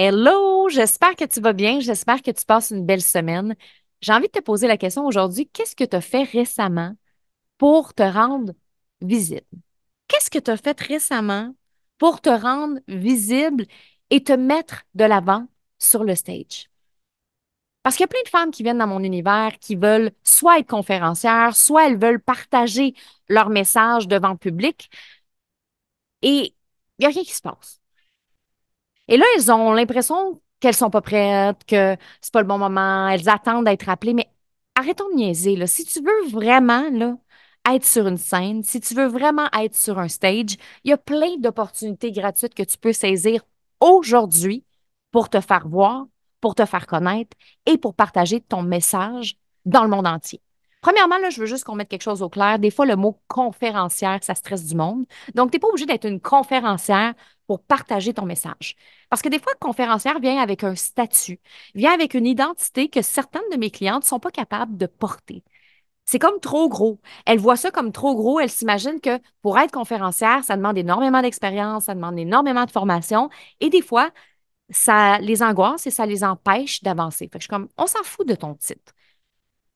Hello, j'espère que tu vas bien, j'espère que tu passes une belle semaine. J'ai envie de te poser la question aujourd'hui, qu'est-ce que tu as fait récemment pour te rendre visible? Qu'est-ce que tu as fait récemment pour te rendre visible et te mettre de l'avant sur le stage? Parce qu'il y a plein de femmes qui viennent dans mon univers qui veulent soit être conférencières, soit elles veulent partager leur message devant le public et il n'y a rien qui se passe. Et là, elles ont l'impression qu'elles sont pas prêtes, que c'est pas le bon moment, elles attendent d'être appelées. Mais arrêtons de niaiser, là. Si tu veux vraiment, là, être sur une scène, si tu veux vraiment être sur un stage, il y a plein d'opportunités gratuites que tu peux saisir aujourd'hui pour te faire voir, pour te faire connaître et pour partager ton message dans le monde entier. Premièrement, là, je veux juste qu'on mette quelque chose au clair. Des fois, le mot conférencière, ça stresse du monde. Donc, tu n'es pas obligé d'être une conférencière pour partager ton message. Parce que des fois, conférencière vient avec un statut, vient avec une identité que certaines de mes clientes ne sont pas capables de porter. C'est comme trop gros. Elles voient ça comme trop gros. Elles s'imaginent que pour être conférencière, ça demande énormément d'expérience, ça demande énormément de formation. Et des fois, ça les angoisse et ça les empêche d'avancer. Fait que je suis comme, on s'en fout de ton titre.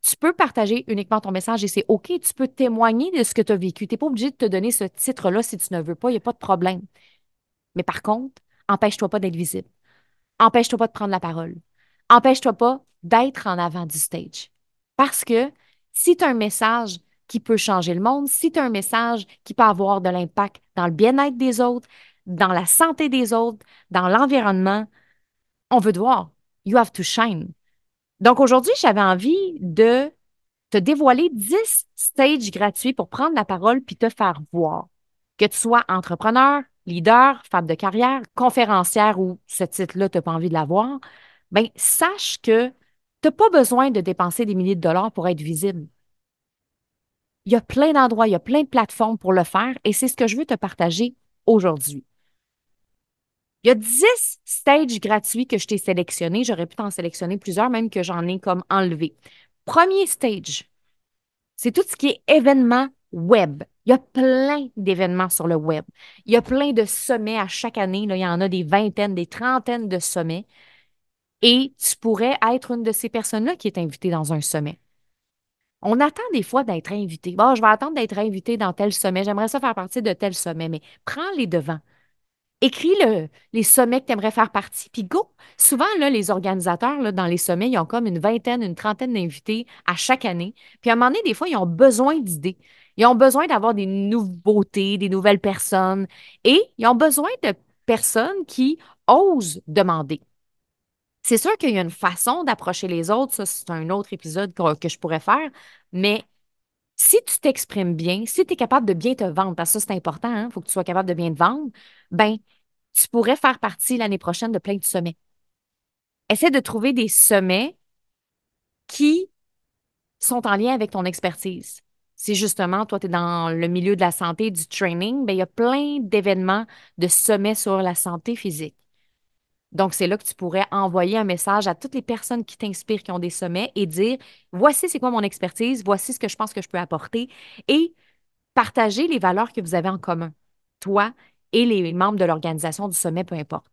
Tu peux partager uniquement ton message et c'est OK. Tu peux témoigner de ce que tu as vécu. Tu n'es pas obligé de te donner ce titre-là si tu ne veux pas. Il n'y a pas de problème. Mais par contre, empêche-toi pas d'être visible. Empêche-toi pas de prendre la parole. Empêche-toi pas d'être en avant du stage. Parce que si tu as un message qui peut changer le monde, si tu as un message qui peut avoir de l'impact dans le bien-être des autres, dans la santé des autres, dans l'environnement, on veut te voir. You have to shine. Donc aujourd'hui, j'avais envie de te dévoiler 10 stages gratuits pour prendre la parole puis te faire voir. Que tu sois entrepreneur, leader, femme de carrière, conférencière ou ce titre-là, tu n'as pas envie de l'avoir, bien, sache que tu n'as pas besoin de dépenser des milliers de dollars pour être visible. Il y a plein d'endroits, il y a plein de plateformes pour le faire et c'est ce que je veux te partager aujourd'hui. Il y a 10 stages gratuits que je t'ai sélectionnés. J'aurais pu t'en sélectionner plusieurs, même que j'en ai comme enlevé. Premier stage, c'est tout ce qui est événements web. Il y a plein d'événements sur le web. Il y a plein de sommets à chaque année. Là, il y en a des vingtaines, des trentaines de sommets. Et tu pourrais être une de ces personnes-là qui est invitée dans un sommet. On attend des fois d'être invité. Bon, je vais attendre d'être invité dans tel sommet. J'aimerais ça faire partie de tel sommet, mais prends les devants. Écris les sommets que tu aimerais faire partie, puis go! Souvent, là, les organisateurs, là, dans les sommets, ils ont comme une vingtaine, une trentaine d'invités à chaque année. Puis à un moment donné, des fois, ils ont besoin d'idées. Ils ont besoin d'avoir des nouveautés, des nouvelles personnes. Et ils ont besoin de personnes qui osent demander. C'est sûr qu'il y a une façon d'approcher les autres. Ça, c'est un autre épisode que je pourrais faire. Mais si tu t'exprimes bien, si tu es capable de bien te vendre, parce que ça, c'est important, il faut que tu sois capable de bien te vendre, ben tu pourrais faire partie l'année prochaine de plein de sommets. Essaie de trouver des sommets qui sont en lien avec ton expertise. Si justement, toi, tu es dans le milieu de la santé, du training, ben, il y a plein d'événements de sommets sur la santé physique. Donc, c'est là que tu pourrais envoyer un message à toutes les personnes qui t'inspirent, qui ont des sommets et dire, voici c'est quoi mon expertise, voici ce que je pense que je peux apporter et partager les valeurs que vous avez en commun, toi et les membres de l'organisation du sommet, peu importe.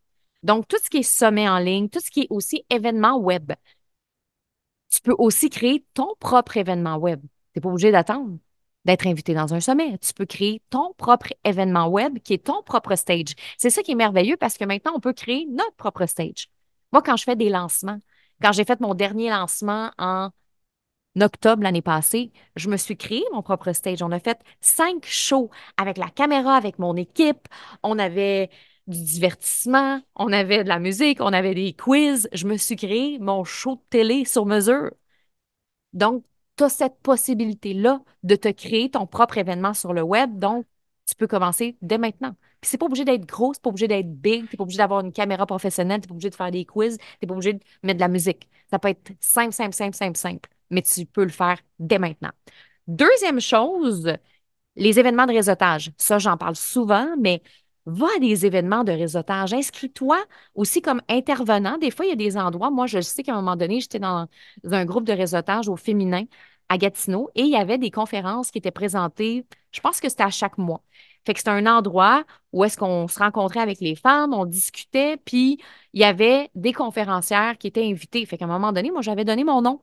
Donc, tout ce qui est sommet en ligne, tout ce qui est aussi événement web, tu peux aussi créer ton propre événement web. Tu n'es pas obligé d'attendre d'être invité dans un sommet. Tu peux créer ton propre événement web qui est ton propre stage. C'est ça qui est merveilleux parce que maintenant, on peut créer notre propre stage. Moi, quand je fais des lancements, quand j'ai fait mon dernier lancement en octobre l'année passée, je me suis créé mon propre stage. On a fait 5 shows avec la caméra, avec mon équipe. On avait du divertissement, on avait de la musique, on avait des quiz. Je me suis créé mon show de télé sur mesure. Donc, tu as cette possibilité-là de te créer ton propre événement sur le web. Donc, tu peux commencer dès maintenant. Puis, c'est pas obligé d'être gros, c'est pas obligé d'être big, t'es pas obligé d'avoir une caméra professionnelle, t'es pas obligé de faire des quiz, t'es pas obligé de mettre de la musique. Ça peut être simple, simple, simple, simple, simple, mais tu peux le faire dès maintenant. Deuxième chose, les événements de réseautage. Ça, j'en parle souvent, mais va à des événements de réseautage. Inscris-toi aussi comme intervenant. Des fois, il y a des endroits, moi, je sais qu'à un moment donné, j'étais dans un groupe de réseautage au féminin à Gatineau et il y avait des conférences qui étaient présentées, je pense que c'était à chaque mois. Fait que c'était un endroit où est-ce qu'on se rencontrait avec les femmes, on discutait, puis il y avait des conférencières qui étaient invitées. Fait qu'à un moment donné, moi, j'avais donné mon nom.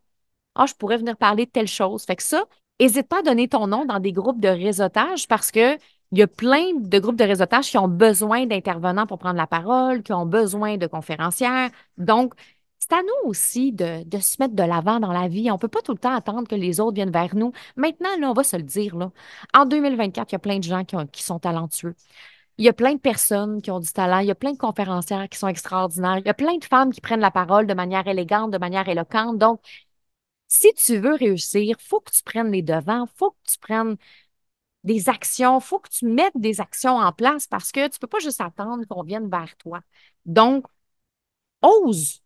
Ah, je pourrais venir parler de telle chose. Fait que ça, n'hésite pas à donner ton nom dans des groupes de réseautage parce que il y a plein de groupes de réseautage qui ont besoin d'intervenants pour prendre la parole, qui ont besoin de conférencières. Donc, c'est à nous aussi de se mettre de l'avant dans la vie. On ne peut pas tout le temps attendre que les autres viennent vers nous. Maintenant, là, on va se le dire, là. En 2024, il y a plein de gens qui sont talentueux. Il y a plein de personnes qui ont du talent. Il y a plein de conférencières qui sont extraordinaires. Il y a plein de femmes qui prennent la parole de manière élégante, de manière éloquente. Donc, si tu veux réussir, il faut que tu prennes les devants, il faut que tu prennes des actions, il faut que tu mettes des actions en place parce que tu ne peux pas juste attendre qu'on vienne vers toi. Donc, ose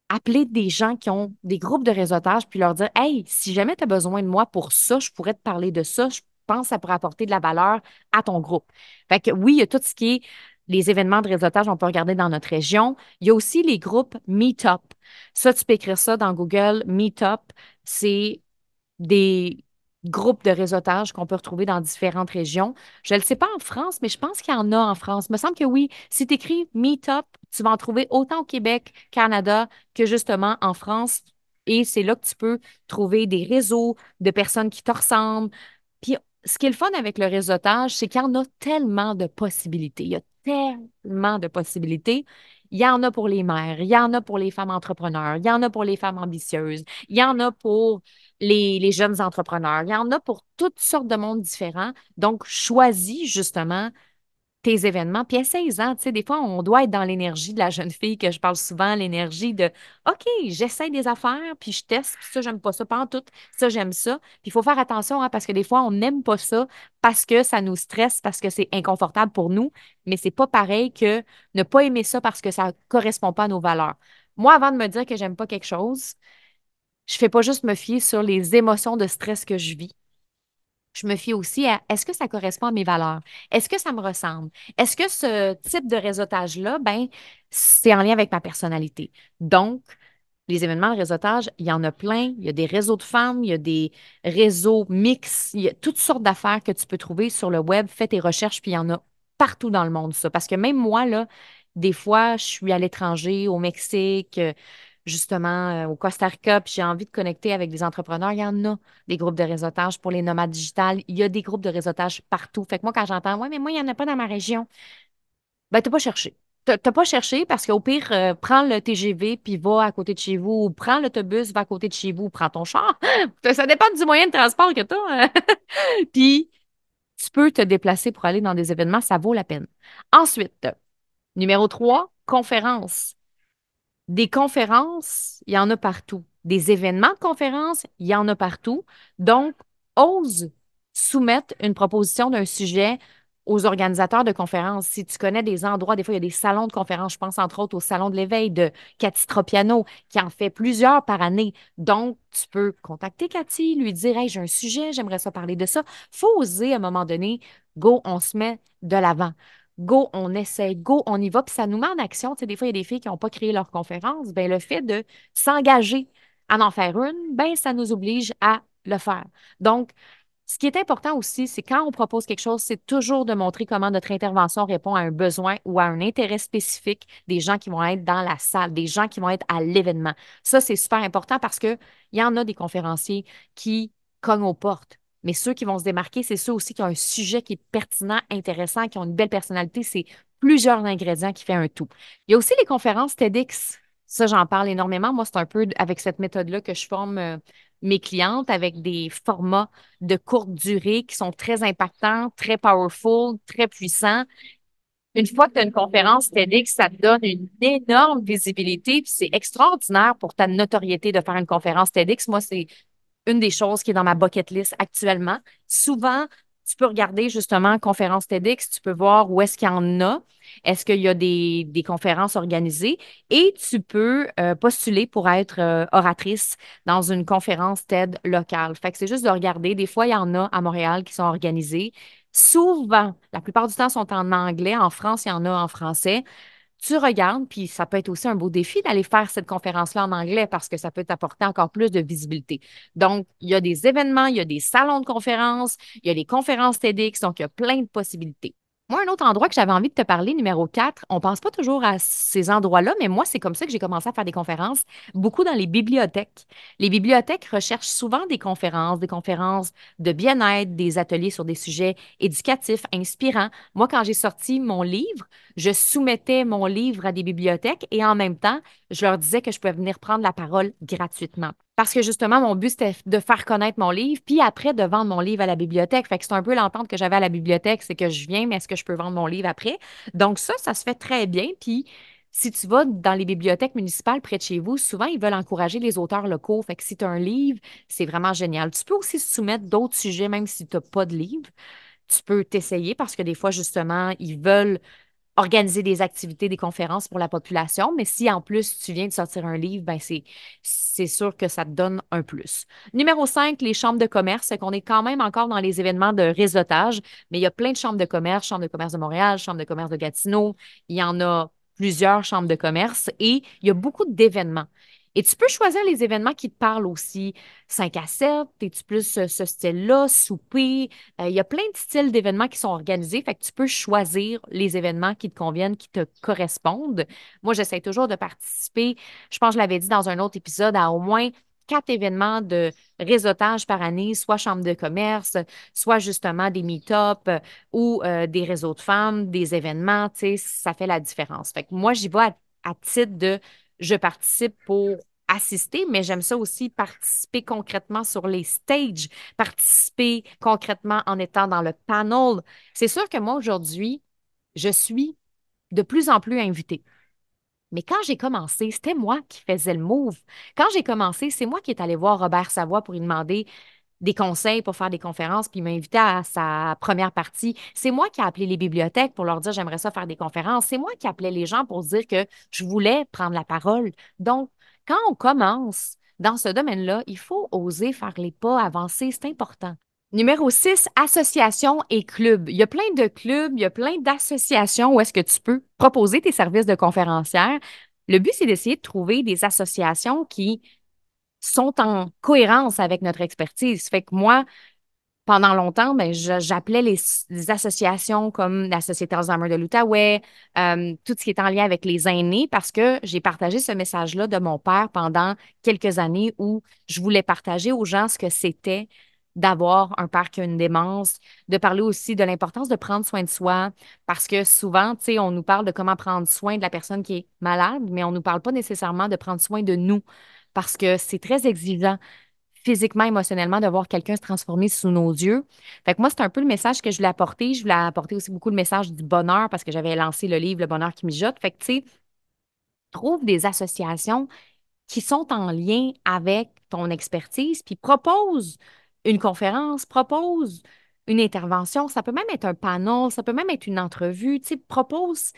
appeler des gens qui ont des groupes de réseautage puis leur dire, Hey, si jamais tu as besoin de moi pour ça, je pourrais te parler de ça. Je pense que ça pourrait apporter de la valeur à ton groupe. Fait que oui, il y a tout ce qui est les événements de réseautage, on peut regarder dans notre région. Il y a aussi les groupes Meetup. Ça, tu peux écrire ça dans Google. Meetup, c'est des groupes de réseautage qu'on peut retrouver dans différentes régions. Je ne le sais pas en France, mais je pense qu'il y en a en France. Il me semble que oui. Si tu écris Meetup, tu vas en trouver autant au Québec, Canada, que justement en France. Et c'est là que tu peux trouver des réseaux de personnes qui te ressemblent. Puis, ce qui est le fun avec le réseautage, c'est qu'il y en a tellement de possibilités. Il y a tellement de possibilités. Il y en a pour les mères, il y en a pour les femmes entrepreneurs, il y en a pour les femmes ambitieuses, il y en a pour les jeunes entrepreneurs. Il y en a pour toutes sortes de mondes différents. Donc, choisis justement tes événements, puis essaye-en. Tu sais, des fois, on doit être dans l'énergie de la jeune fille que je parle souvent, l'énergie de OK, j'essaie des affaires, puis je teste, puis ça, j'aime pas ça, pas en tout. Ça, j'aime ça. Puis il faut faire attention, hein, parce que des fois, on n'aime pas ça parce que ça nous stresse, parce que c'est inconfortable pour nous, mais c'est pas pareil que ne pas aimer ça parce que ça correspond pas à nos valeurs. Moi, avant de me dire que j'aime pas quelque chose, je fais pas juste me fier sur les émotions de stress que je vis. Je me fie aussi à est-ce que ça correspond à mes valeurs? Est-ce que ça me ressemble? Est-ce que ce type de réseautage-là, ben, c'est en lien avec ma personnalité? Donc, les événements de réseautage, il y en a plein. Il y a des réseaux de femmes, il y a des réseaux mixtes, il y a toutes sortes d'affaires que tu peux trouver sur le web. Fais tes recherches, puis il y en a partout dans le monde, ça. Parce que même moi, là, des fois, je suis à l'étranger, au Mexique, justement, au Costa Rica, puis j'ai envie de connecter avec des entrepreneurs. Il y en a des groupes de réseautage pour les nomades digitales. Il y a des groupes de réseautage partout. Fait que moi, quand j'entends, ouais, mais moi, il n'y en a pas dans ma région, ben, tu n'as pas cherché. T'as pas cherché parce qu'au pire, prends le TGV puis va à côté de chez vous ou prends l'autobus, va à côté de chez vous ou prends ton char. Ça dépend du moyen de transport que tu as. Puis, tu peux te déplacer pour aller dans des événements, ça vaut la peine. Ensuite, numéro 3, conférence. Des conférences, il y en a partout. Des événements de conférences, il y en a partout. Donc, ose soumettre une proposition d'un sujet aux organisateurs de conférences. Si tu connais des endroits, des fois, il y a des salons de conférences. Je pense entre autres au Salon de l'éveil de Cathy Tropiano, qui en fait plusieurs par année. Donc, tu peux contacter Cathy, lui dire, Hey, j'ai un sujet, j'aimerais ça parler de ça. Faut oser à un moment donné, go, on se met de l'avant. Go, on essaie, go, on y va, puis ça nous met en action. Tu sais, des fois, il y a des filles qui n'ont pas créé leur conférence. Ben, le fait de s'engager à en faire une, ben, ça nous oblige à le faire. Donc, ce qui est important aussi, c'est quand on propose quelque chose, c'est toujours de montrer comment notre intervention répond à un besoin ou à un intérêt spécifique des gens qui vont être dans la salle, des gens qui vont être à l'événement. Ça, c'est super important parce qu'il y en a des conférenciers qui cognent aux portes. Mais ceux qui vont se démarquer, c'est ceux aussi qui ont un sujet qui est pertinent, intéressant, qui ont une belle personnalité. C'est plusieurs ingrédients qui fait un tout. Il y a aussi les conférences TEDx. Ça, j'en parle énormément. Moi, c'est un peu avec cette méthode-là que je forme mes clientes avec des formats de courte durée qui sont très impactants, très powerful, très puissants. Une fois que tu as une conférence TEDx, ça te donne une énorme visibilité, puis c'est extraordinaire pour ta notoriété de faire une conférence TEDx. Moi, c'est une des choses qui est dans ma bucket list actuellement. Souvent, tu peux regarder justement conférence TEDx, tu peux voir où est-ce qu'il y en a, est-ce qu'il y a des conférences organisées et tu peux postuler pour être oratrice dans une conférence TED locale. Fait que c'est juste de regarder. Des fois, il y en a à Montréal qui sont organisées. Souvent, la plupart du temps, sont en anglais. En France, il y en a en français. tu regardes, puis ça peut être aussi un beau défi d'aller faire cette conférence-là en anglais parce que ça peut t'apporter encore plus de visibilité. Donc, il y a des événements, il y a des salons de conférences, il y a des conférences TEDx, donc il y a plein de possibilités. Moi, un autre endroit que j'avais envie de te parler, numéro 4, on pense pas toujours à ces endroits-là, mais moi, c'est comme ça que j'ai commencé à faire des conférences, beaucoup dans les bibliothèques. Les bibliothèques recherchent souvent des conférences de bien-être, des ateliers sur des sujets éducatifs, inspirants. Moi, quand j'ai sorti mon livre, je soumettais mon livre à des bibliothèques et en même temps, je leur disais que je pouvais venir prendre la parole gratuitement. Parce que justement, mon but, c'était de faire connaître mon livre, puis après, de vendre mon livre à la bibliothèque. Fait que c'est un peu l'entente que j'avais à la bibliothèque, c'est que je viens, mais est-ce que je peux vendre mon livre après? Donc ça se fait très bien. Puis si tu vas dans les bibliothèques municipales près de chez vous, souvent, ils veulent encourager les auteurs locaux. Fait que si tu as un livre, c'est vraiment génial. Tu peux aussi soumettre d'autres sujets, même si tu n'as pas de livre. Tu peux t'essayer parce que des fois, justement, ils veulent organiser des activités, des conférences pour la population, mais si en plus tu viens de sortir un livre, ben c'est sûr que ça te donne un plus. Numéro 5, les chambres de commerce, c'est qu'on est quand même encore dans les événements de réseautage, mais il y a plein de chambres de commerce de Montréal, chambres de commerce de Gatineau, il y en a plusieurs chambres de commerce et il y a beaucoup d'événements. Et tu peux choisir les événements qui te parlent aussi. 5 à 7, es-tu plus ce style-là, souper, il y a plein de styles d'événements qui sont organisés, fait que tu peux choisir les événements qui te conviennent, qui te correspondent. Moi, j'essaie toujours de participer, je pense que je l'avais dit dans un autre épisode, à au moins 4 événements de réseautage par année, soit chambre de commerce, soit justement des meet-up ou des réseaux de femmes, des événements, tu sais, ça fait la différence. Fait que moi, j'y vais à titre de je participe pour assister, mais j'aime ça aussi participer concrètement sur les stages, participer concrètement en étant dans le panel. C'est sûr que moi, aujourd'hui, je suis de plus en plus invitée. Mais quand j'ai commencé, c'était moi qui faisais le move. Quand j'ai commencé, c'est moi qui est allé voir Robert Savoie pour lui demander des conseils pour faire des conférences, puis il m'a invité à sa première partie. C'est moi qui ai appelé les bibliothèques pour leur dire j'aimerais ça faire des conférences. C'est moi qui appelais les gens pour dire que je voulais prendre la parole. Donc, quand on commence dans ce domaine-là, il faut oser faire les pas, avancer, c'est important. Numéro 6, associations et clubs. Il y a plein de clubs, il y a plein d'associations où est-ce que tu peux proposer tes services de conférencière. Le but, c'est d'essayer de trouver des associations qui sont en cohérence avec notre expertise. Fait que moi, pendant longtemps, ben, j'appelais les associations comme la Société Alzheimer de l'Outaouais, tout ce qui est en lien avec les aînés, parce que j'ai partagé ce message-là de mon père pendant quelques années où je voulais partager aux gens ce que c'était d'avoir un père qui a une démence, de parler aussi de l'importance de prendre soin de soi, parce que souvent, tu sais, on nous parle de comment prendre soin de la personne qui est malade, mais on ne nous parle pas nécessairement de prendre soin de nous, parce que c'est très exigeant physiquement, émotionnellement, de voir quelqu'un se transformer sous nos yeux. Fait que moi, c'est un peu le message que je voulais apporter. Je voulais apporter aussi beaucoup le message du bonheur parce que j'avais lancé le livre Le bonheur qui mijote. Fait que, tu sais, trouve des associations qui sont en lien avec ton expertise, puis propose une conférence, propose une intervention. Ça peut même être un panel, ça peut même être une entrevue. Tu sais, propose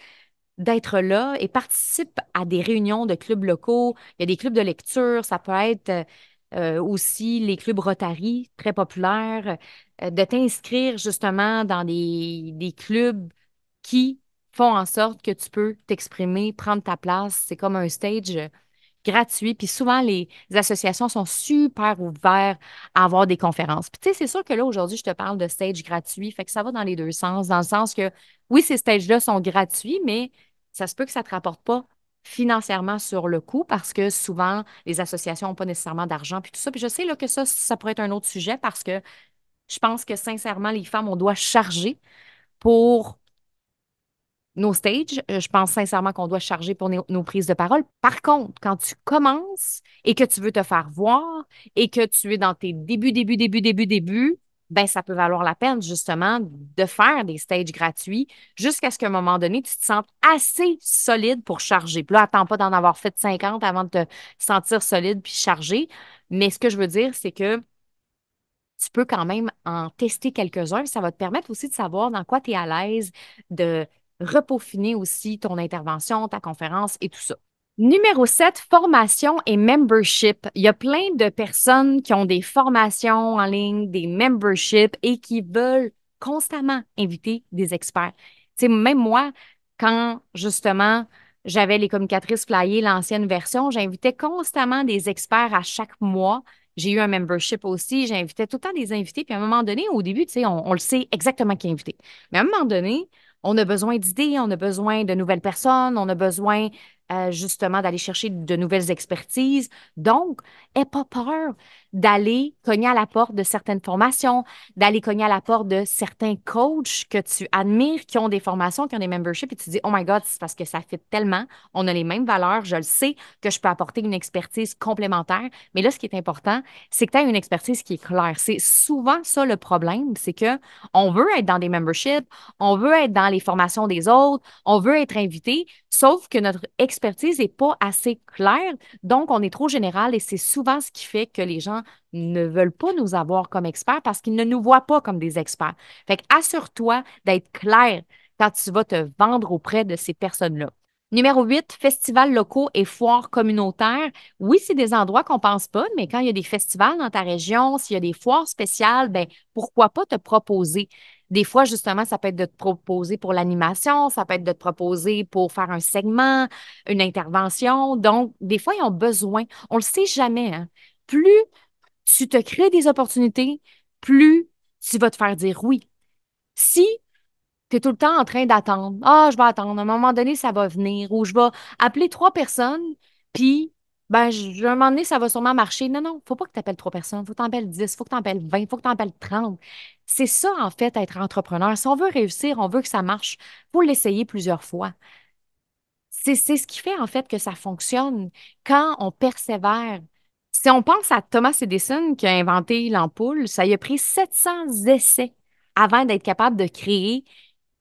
d'être là et participe à des réunions de clubs locaux. Il y a des clubs de lecture, ça peut être aussi les clubs Rotary, très populaires, de t'inscrire justement dans des clubs qui font en sorte que tu peux t'exprimer, prendre ta place. C'est comme un stage gratuit. Puis souvent, les associations sont super ouvertes à avoir des conférences. Puis tu sais, c'est sûr que là, aujourd'hui, je te parle de stage gratuit. Fait que ça va dans les deux sens, dans le sens que oui, ces stages-là sont gratuits, mais ça se peut que ça ne te rapporte pas financièrement sur le coup parce que souvent, les associations n'ont pas nécessairement d'argent puis tout ça. Puis je sais là, que ça pourrait être un autre sujet parce que je pense que sincèrement, les femmes, on doit charger pour nos stages. Je pense sincèrement qu'on doit charger pour nos prises de parole. Par contre, quand tu commences et que tu veux te faire voir et que tu es dans tes débuts, ben ça peut valoir la peine justement de faire des stages gratuits jusqu'à ce qu'à un moment donné, tu te sentes assez solide pour charger. Puis là, attends pas d'en avoir fait 50 avant de te sentir solide puis charger. Mais ce que je veux dire, c'est que tu peux quand même en tester quelques-uns. Ça va te permettre aussi de savoir dans quoi tu es à l'aise, de repeaufiner aussi ton intervention, ta conférence et tout ça. Numéro 7, formation et membership. Il y a plein de personnes qui ont des formations en ligne, des memberships et qui veulent constamment inviter des experts. Tu sais, même moi, quand justement J'avais les communicatrices flyées, l'ancienne version. J'invitais constamment des experts à chaque mois. J'ai eu un membership aussi. J'invitais tout le temps des invités. Puis à un moment donné, au début, tu sais, on le sait exactement qui est invité. Mais à un moment donné, on a besoin d'idées, on a besoin de nouvelles personnes, on a besoin justement d'aller chercher de nouvelles expertises. Donc, n'aie pas peur d'aller cogner à la porte de certaines formations, d'aller cogner à la porte de certains coachs que tu admires, qui ont des formations, qui ont des memberships, et tu te dis, oh my God, c'est parce que ça fit tellement, on a les mêmes valeurs, je le sais que je peux apporter une expertise complémentaire. Mais là, ce qui est important, c'est que tu as une expertise qui est claire. C'est souvent ça le problème, c'est que on veut être dans des memberships, on veut être dans les formations des autres, on veut être invité, sauf que notre expertise n'est pas assez claire, donc on est trop général et c'est souvent ce qui fait que les gens ne veulent pas nous avoir comme experts parce qu'ils ne nous voient pas comme des experts. Fait que assure-toi d'être clair quand tu vas te vendre auprès de ces personnes-là. Numéro 8, festivals locaux et foires communautaires. Oui, c'est des endroits qu'on pense pas, mais quand il y a des festivals dans ta région, s'il y a des foires spéciales, ben pourquoi pas te proposer? Des fois, justement, ça peut être de te proposer pour l'animation, ça peut être de te proposer pour faire un segment, une intervention. Donc, des fois, ils ont besoin. On le sait jamais, hein. Plus tu te crées des opportunités, plus tu vas te faire dire oui. Si tu es tout le temps en train d'attendre, ah, je vais attendre, à un moment donné, ça va venir, ou je vais appeler trois personnes, puis, ben, à un moment donné, ça va sûrement marcher. Non, non, faut pas que tu appelles trois personnes, faut que tu en appelles 10, faut que tu en appelles 20, faut que tu en appelles 30. C'est ça, en fait, être entrepreneur. Si on veut réussir, on veut que ça marche, faut l'essayer plusieurs fois. C'est ce qui fait, en fait, que ça fonctionne quand on persévère. Si on pense à Thomas Edison qui a inventé l'ampoule, ça lui a pris 700 essais avant d'être capable de créer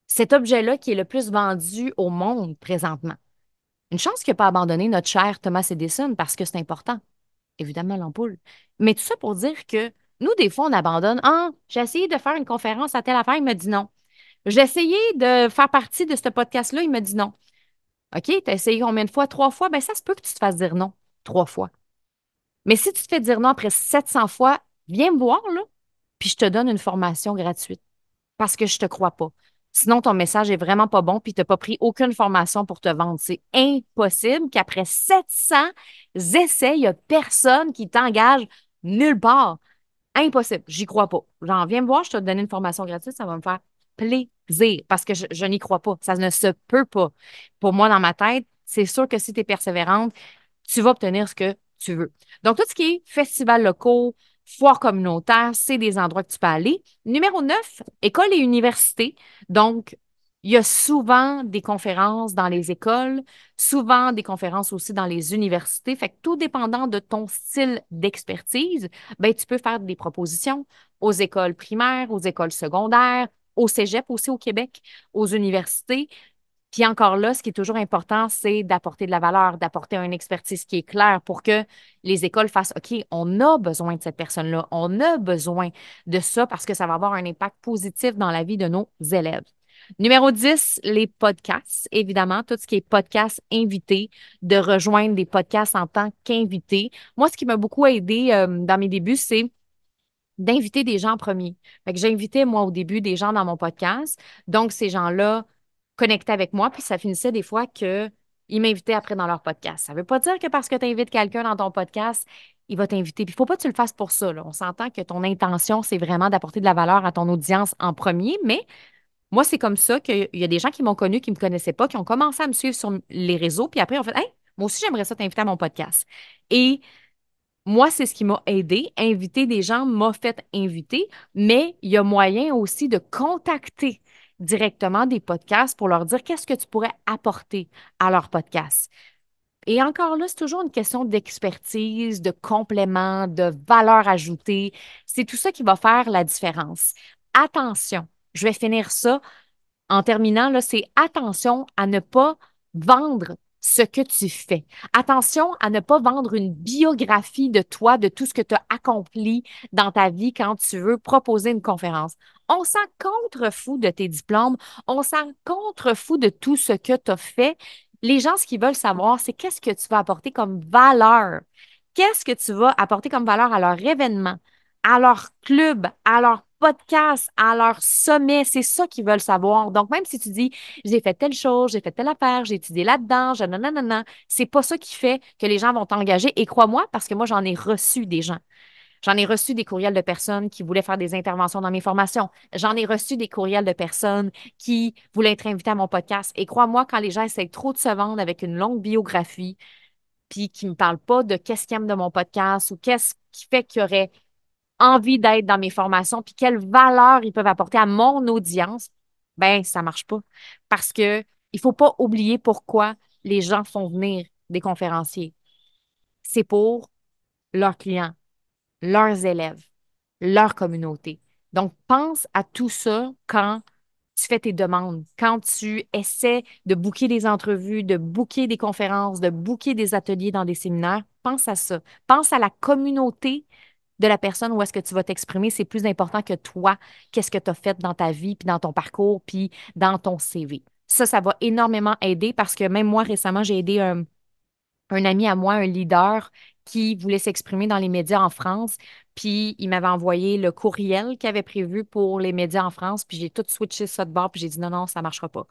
cet objet-là qui est le plus vendu au monde présentement. Une chance qu'il n'a pas abandonné notre cher Thomas Edison parce que c'est important, évidemment, l'ampoule. Mais tout ça pour dire que nous, des fois, on abandonne. Ah, j'ai essayé de faire une conférence à telle affaire, il m'a dit non. J'ai essayé de faire partie de ce podcast-là, il m'a dit non. OK, tu as essayé combien de fois? 3 fois? Ben, ça se peut que tu te fasses dire non 3 fois. Mais si tu te fais dire non après 700 fois, viens me voir, là, puis je te donne une formation gratuite parce que je te crois pas. Sinon, ton message est vraiment pas bon, puis tu n'as pas pris aucune formation pour te vendre. C'est impossible qu'après 700 essais, il n'y a personne qui t'engage nulle part. Impossible. J'y crois pas. Genre, viens me voir, je te donne une formation gratuite, ça va me faire plaisir parce que je n'y crois pas. Ça ne se peut pas. Pour moi, dans ma tête, c'est sûr que si tu es persévérante, tu vas obtenir ce que tu veux. Donc, tout ce qui est festivals locaux, foires communautaires, c'est des endroits que tu peux aller. Numéro 9, écoles et universités. Donc, il y a souvent des conférences dans les écoles, souvent des conférences aussi dans les universités. Fait que tout dépendant de ton style d'expertise, ben, tu peux faire des propositions aux écoles primaires, aux écoles secondaires, au cégep aussi au Québec, aux universités. Puis encore là, ce qui est toujours important, c'est d'apporter de la valeur, d'apporter une expertise qui est claire pour que les écoles fassent, OK, on a besoin de cette personne-là, on a besoin de ça parce que ça va avoir un impact positif dans la vie de nos élèves. Numéro 10, les podcasts. Évidemment, tout ce qui est podcast invité, de rejoindre des podcasts en tant qu'invité. Moi, ce qui m'a beaucoup aidé dans mes débuts, c'est d'inviter des gens en premier. Fait que j'invitais, moi, au début, des gens dans mon podcast. Donc, ces gens-là connectaient avec moi, puis ça finissait des fois qu'ils m'invitaient après dans leur podcast. Ça ne veut pas dire que parce que tu invites quelqu'un dans ton podcast, il va t'inviter. Puis, il ne faut pas que tu le fasses pour ça, là. On s'entend que ton intention, c'est vraiment d'apporter de la valeur à ton audience en premier, mais moi, c'est comme ça qu'il y a des gens qui m'ont connu, qui ne me connaissaient pas, qui ont commencé à me suivre sur les réseaux, puis après, on fait, hey, moi aussi, j'aimerais ça t'inviter à mon podcast. Et moi, c'est ce qui m'a aidé. Inviter des gens m'a fait inviter, mais il y a moyen aussi de contacter directement des podcasts pour leur dire qu'est-ce que tu pourrais apporter à leur podcast. Et encore là, c'est toujours une question d'expertise, de complément, de valeur ajoutée. C'est tout ça qui va faire la différence. Attention, je vais finir ça en terminant, là, c'est attention à ne pas vendre ce que tu fais. Attention à ne pas vendre une biographie de toi, de tout ce que tu as accompli dans ta vie quand tu veux proposer une conférence. On s'en contrefou de tes diplômes, on s'en contrefou de tout ce que tu as fait. Les gens, ce qu'ils veulent savoir, c'est qu'est-ce que tu vas apporter comme valeur. Qu'est-ce que tu vas apporter comme valeur à leur événement, à leur club, à leur podcast à leur sommet. C'est ça qu'ils veulent savoir. Donc, même si tu dis, j'ai fait telle chose, j'ai fait telle affaire, j'ai étudié là-dedans, je nanana, c'est pas ça qui fait que les gens vont t'engager. Et crois-moi, parce que moi, j'en ai reçu des gens. J'en ai reçu des courriels de personnes qui voulaient faire des interventions dans mes formations. J'en ai reçu des courriels de personnes qui voulaient être invitées à mon podcast. Et crois-moi, quand les gens essaient trop de se vendre avec une longue biographie, puis qui ne me parlent pas de qu'est-ce qu'ils aiment de mon podcast ou qu'est-ce qui fait qu'ils auraient envie d'être dans mes formations, puis quelle valeur ils peuvent apporter à mon audience, ben ça marche pas. Parce que il faut pas oublier pourquoi les gens font venir des conférenciers. C'est pour leurs clients, leurs élèves, leur communauté. Donc, pense à tout ça quand tu fais tes demandes, quand tu essaies de booker des entrevues, de booker des conférences, de booker des ateliers dans des séminaires. Pense à ça. Pense à la communauté de la personne où est-ce que tu vas t'exprimer. C'est plus important que toi, qu'est-ce que tu as fait dans ta vie, puis dans ton parcours, puis dans ton CV. Ça va énormément aider parce que même moi, récemment, j'ai aidé un ami à moi, un leader qui voulait s'exprimer dans les médias en France. Puis il m'avait envoyé le courriel qu'il avait prévu pour les médias en France. Puis j'ai tout switché ça de bord. Puis j'ai dit non, non, ça ne marchera pas.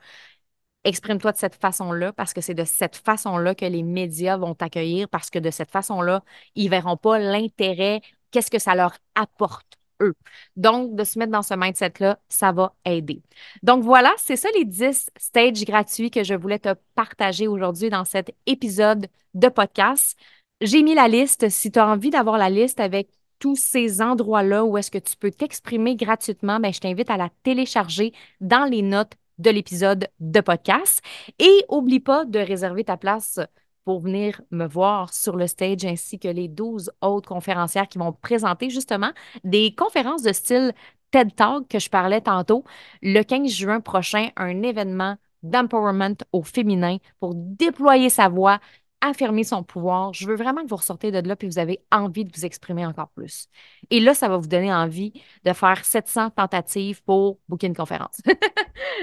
Exprime-toi de cette façon-là parce que c'est de cette façon-là que les médias vont t'accueillir parce que de cette façon-là, ils verront pas l'intérêt, qu'est-ce que ça leur apporte, eux. Donc, de se mettre dans ce mindset-là, ça va aider. Donc, voilà, c'est ça les 10 stages gratuits que je voulais te partager aujourd'hui dans cet épisode de podcast. J'ai mis la liste. Si tu as envie d'avoir la liste avec tous ces endroits-là où est-ce que tu peux t'exprimer gratuitement, ben, je t'invite à la télécharger dans les notes de l'épisode de podcast. Et oublie pas de réserver ta place pour venir me voir sur le stage ainsi que les 12 autres conférencières qui vont présenter justement des conférences de style TED Talk que je parlais tantôt. Le 15 juin prochain, un événement d'empowerment au féminin pour déployer sa voix, affirmer son pouvoir. Je veux vraiment que vous ressortez de là et vous avez envie de vous exprimer encore plus. Et là, ça va vous donner envie de faire 700 tentatives pour booker une conférence.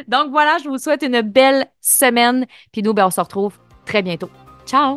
Donc voilà, je vous souhaite une belle semaine. Puis nous, ben, on se retrouve très bientôt. Ciao!